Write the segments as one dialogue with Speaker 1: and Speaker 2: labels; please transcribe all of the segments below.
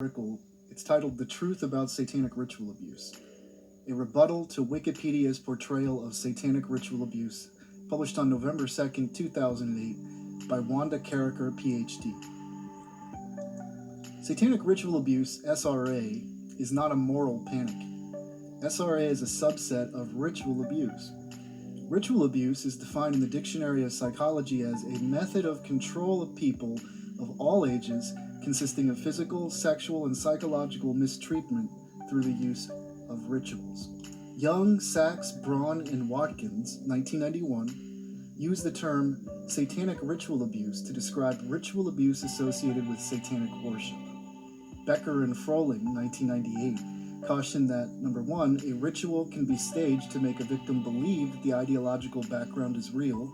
Speaker 1: article. It's titled The Truth About Satanic Ritual Abuse, a rebuttal to Wikipedia's portrayal of satanic ritual abuse, published on November 2nd, 2008, by Wanda Carricker, PhD. Satanic ritual abuse, SRA, is not a moral panic. SRA is a subset of ritual abuse. Ritual abuse is defined in the Dictionary of Psychology as a method of control of people of all ages consisting of physical, sexual, and psychological mistreatment through the use of rituals. Young, Sachs, Braun, and Watkins, 1991, used the term satanic ritual abuse to describe ritual abuse associated with satanic worship. Becker and Froehling, 1998, cautioned that, number one, a ritual can be staged to make a victim believe that the ideological background is real,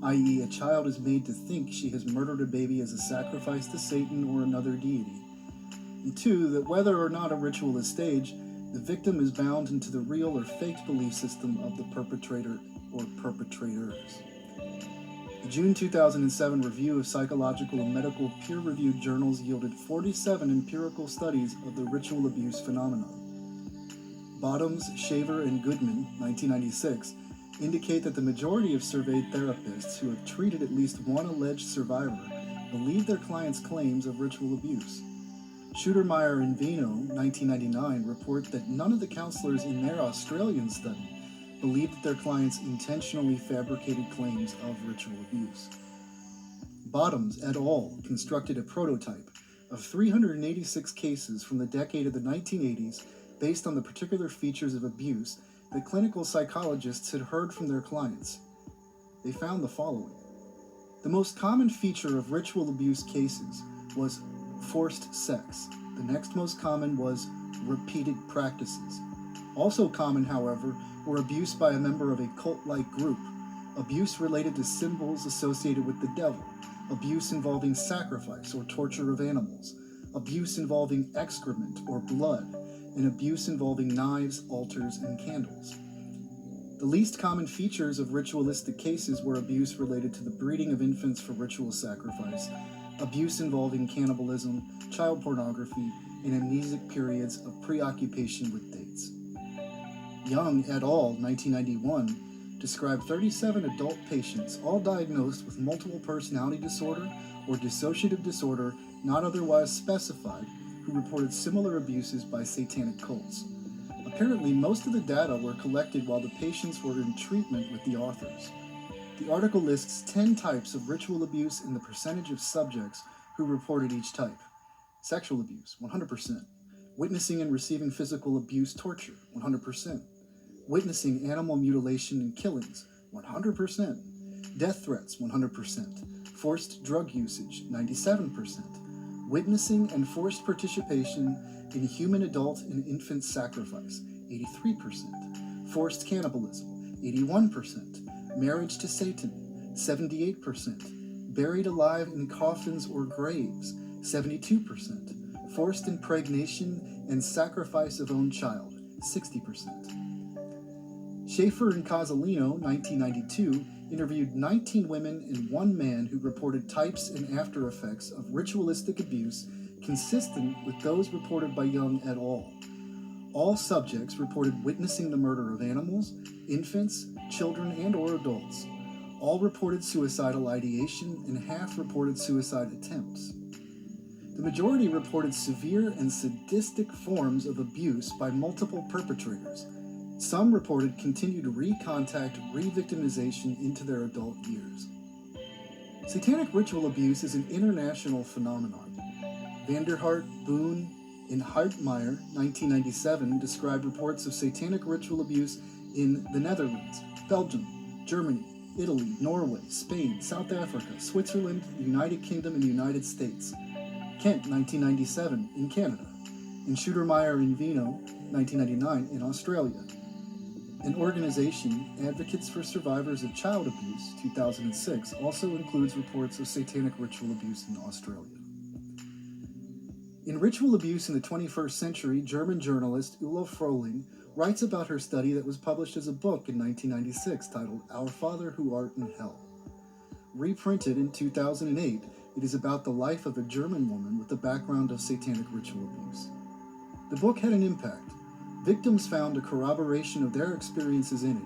Speaker 1: i.e., a child is made to think she has murdered a baby as a sacrifice to Satan or another deity. And two, that whether or not a ritual is staged, the victim is bound into the real or faked belief system of the perpetrator or perpetrators. The June 2007 review of psychological and medical peer-reviewed journals yielded 47 empirical studies of the ritual abuse phenomenon. Bottoms, Shaver, and Goodman, 1996, indicate that the majority of surveyed therapists who have treated at least one alleged survivor believe their clients' claims of ritual abuse. Schuttermeyer and Vino, 1999, report that none of the counselors in their Australian study believed that their clients intentionally fabricated claims of ritual abuse. Bottoms et al. Constructed a prototype of 386 cases from the decade of the 1980s based on the particular features of abuse that clinical psychologists had heard from their clients. They found the following. The most common feature of ritual abuse cases was forced sex. The next most common was repeated practices. Also common, however, were abuse by a member of a cult-like group, abuse related to symbols associated with the devil, abuse involving sacrifice or torture of animals, abuse involving excrement or blood, and abuse involving knives, altars, and candles. The least common features of ritualistic cases were abuse related to the breeding of infants for ritual sacrifice, abuse involving cannibalism, child pornography, and amnesic periods of preoccupation with dates. Young et al., 1991, described 37 adult patients, all diagnosed with multiple personality disorder or dissociative disorder not otherwise specified, who reported similar abuses by satanic cults. Apparently, most of the data were collected while the patients were in treatment with the authors. The article lists 10 types of ritual abuse and the percentage of subjects who reported each type. Sexual abuse, 100%. Witnessing and receiving physical abuse, torture, 100%. Witnessing animal mutilation and killings, 100%. Death threats, 100%. Forced drug usage, 97%. Witnessing and forced participation in human adult and infant sacrifice, 83%. Forced cannibalism, 81%. Marriage to Satan, 78%. Buried alive in coffins or graves, 72%. Forced impregnation and sacrifice of own child, 60%. Schaefer and Casalino, 1992, interviewed 19 women and 1 man who reported types and after effects of ritualistic abuse consistent with those reported by Young et al. All subjects reported witnessing the murder of animals, infants, children, and or adults. All reported suicidal ideation, and half reported suicide attempts. The majority reported severe and sadistic forms of abuse by multiple perpetrators. Some reported continued recontact re-victimization into their adult years. Satanic ritual abuse is an international phenomenon. Vanderhart, Boone, and Hartmeyer, 1997, described reports of satanic ritual abuse in the Netherlands, Belgium, Germany, Italy, Norway, Spain, South Africa, Switzerland, the United Kingdom, and the United States. Kent, 1997, in Canada. And Schuttermeyer and Vino, 1999, in Australia. An organization, Advocates for Survivors of Child Abuse, 2006, also includes reports of satanic ritual abuse in Australia. In Ritual Abuse in the 21st Century, German journalist Ulla Froehling writes about her study that was published as a book in 1996 titled Our Father Who Art in Hell. Reprinted in 2008, It is about the life of a German woman with a background of satanic ritual abuse. The book had an impact. Victims found a corroboration of their experiences in it,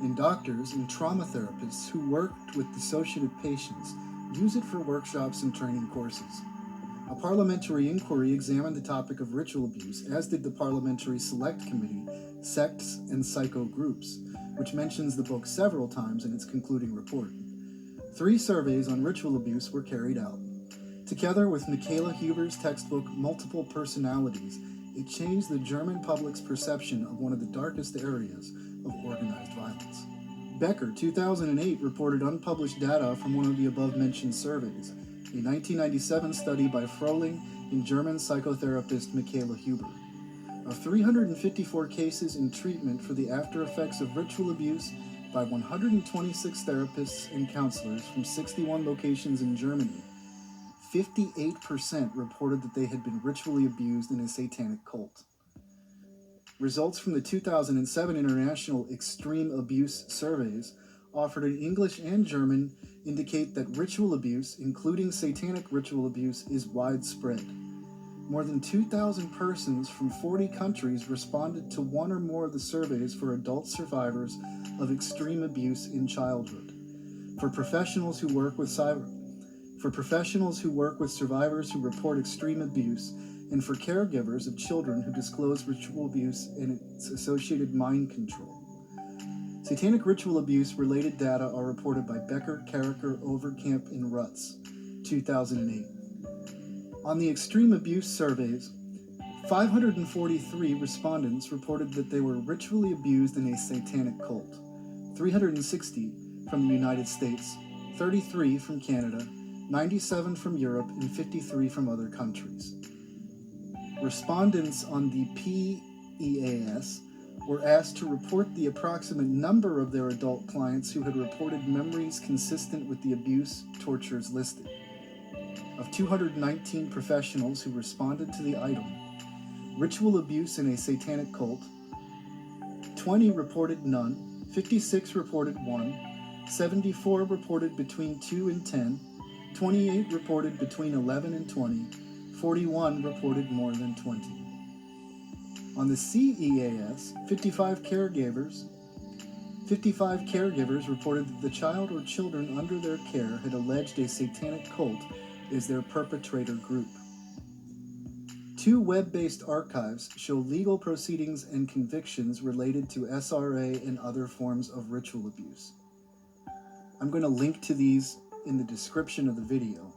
Speaker 1: and doctors and trauma therapists who worked with dissociative patients use it for workshops and training courses. A parliamentary inquiry examined the topic of ritual abuse, as did the Parliamentary Select Committee, Sects and Psycho Groups, which mentions the book several times in its concluding report. 3 surveys on ritual abuse were carried out. Together with Michaela Huber's textbook Multiple Personalities, it changed the German public's perception of one of the darkest areas of organized violence. Becker, 2008, reported unpublished data from one of the above-mentioned surveys, a 1997 study by Frohling and German psychotherapist Michaela Huber. Of 354 cases in treatment for the after-effects of ritual abuse by 126 therapists and counselors from 61 locations in Germany, 58% reported that they had been ritually abused in a satanic cult. Results from the 2007 International Extreme Abuse Surveys, offered in English and German, indicate that ritual abuse, including satanic ritual abuse, is widespread. More than 2,000 persons from 40 countries responded to one or more of the surveys for adult survivors of extreme abuse in childhood. For professionals who work with survivors who report extreme abuse, and for caregivers of children who disclose ritual abuse and its associated mind control. Satanic ritual abuse-related data are reported by Becker, Carricker, Overkamp, and Rutz, 2008. On the extreme abuse surveys, 543 respondents reported that they were ritually abused in a satanic cult, 360 from the United States, 33 from Canada, 97 from Europe, and 53 from other countries. Respondents on the PEAS were asked to report the approximate number of their adult clients who had reported memories consistent with the abuse tortures listed. Of 219 professionals who responded to the item, ritual abuse in a satanic cult, 20 reported none, 56 reported 1, 74 reported between 2 and 10, 28 reported between 11 and 20, 41 reported more than 20. On the CEAS, 55 caregivers reported that the child or children under their care had alleged a satanic cult as their perpetrator group. 2 web-based archives show legal proceedings and convictions related to SRA and other forms of ritual abuse. I'm going to link to these in the description of the video.